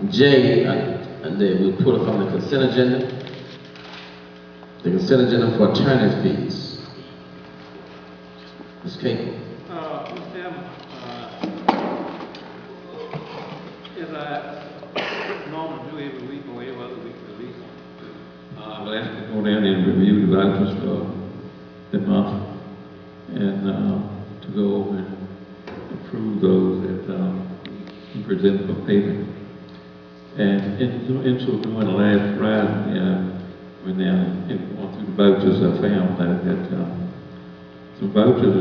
J, we pull it from the consent agenda. The consent agenda for attorney's fees. Ms. Cable. Mr. Chairman, as I normally do every week or every other week at least, I will ask to go down and review the vouchers for the month and to go over and approve those that you present for payment. And in so doing the last Friday, when going through the vouchers, I found that some vouchers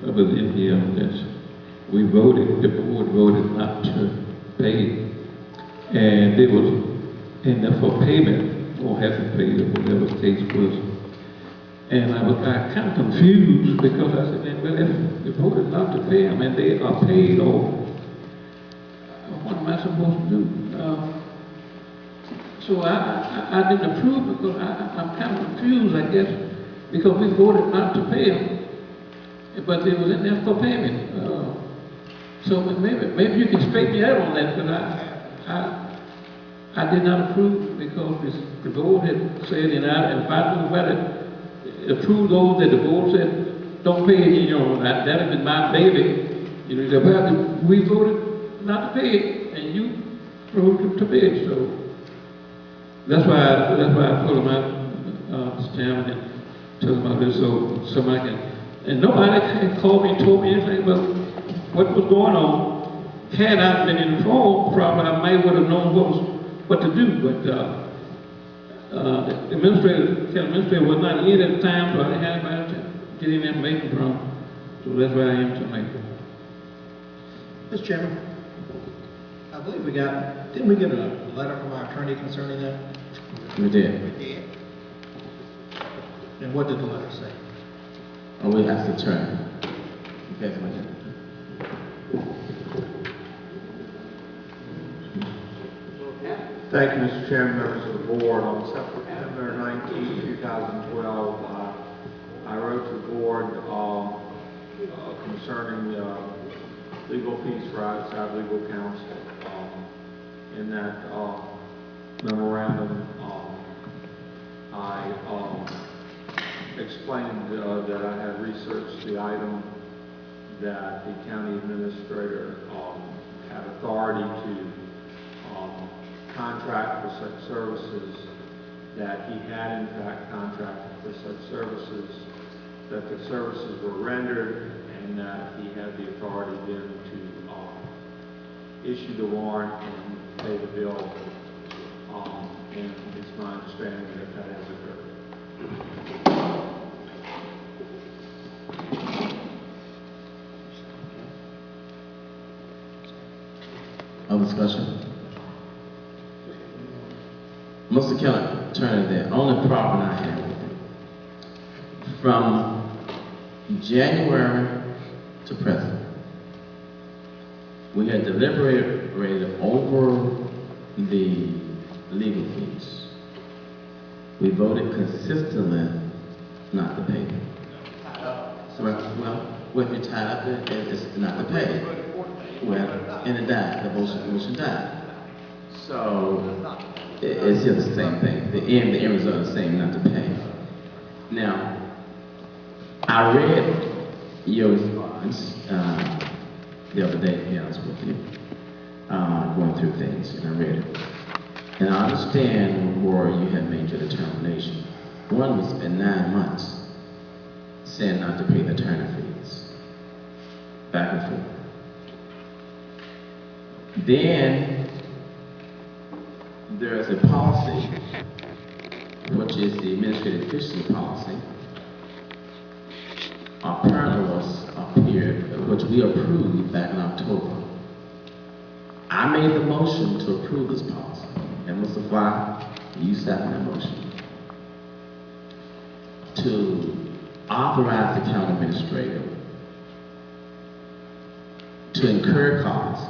was in here that we voted, the board voted not to pay. And it was in there for payment, or haven't paid, or whatever the case was. And I got kind of confused because I said, well, if the voted not to pay them and they are paid over, what am I supposed to do? So I didn't approve because I'm kind of confused, I guess, because we voted not to pay them, but it was in there for payment. So maybe you can straighten me out on that, because I did not approve because the board had said, and if I knew whether approve those that the board said don't pay it, that had been my baby. Well, we voted not to pay it, and you approved to pay it. So that's why I pulled them out, Mr. Chairman, and told them about this so somebody can. And nobody called me and told me anything about what was going on. Had I been informed, probably I might would have known what to do. But the county administrator was not in at the time, so I didn't have anybody to get any information from. So that's where I am tonight. Mr. Chairman, I believe didn't we get a letter from our attorney concerning that? We did. We did. And what did the letter say? Oh, we have to turn. Okay, Thank you, Mr. Chairman, members of the board. On September 19, 2012, I wrote to the board concerning legal fees for outside legal counsel. In that memorandum, I explained that I had researched the item that the county administrator had authority to contract for such services, that he had in fact contracted for such services, that the services were rendered, and that he had the authority then to issue the warrant and pay the bill. And it's my understanding that that has occurred. Other discussion? Mr. Keller, Attorney, the only problem I have with it, from January to present, we had deliberated over the legal fees. We voted consistently not to pay them. Well, if you're tied up, it's not to pay. Well, and it died. The motion died. So it's just the same thing. The end result is the same, not to pay. Now, I read your response the other day, to be honest with you, going through things, and I read it. And I understand where you had made your determination. One, we spent 9 months saying not to pay the attorney fees, back and forth. Then there is a policy, which is the administrative efficiency policy, apparently was a period which we approved back in October. I made the motion to approve this policy, and Mr. Fly, you seconded that motion to authorize the county administrator to incur costs.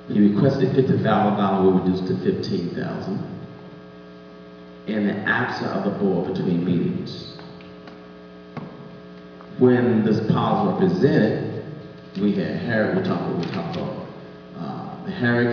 He requested $50,000, we reduced to $15,000 in the absence of the board between meetings. When this policy was presented, we had Harry, we talked about Harry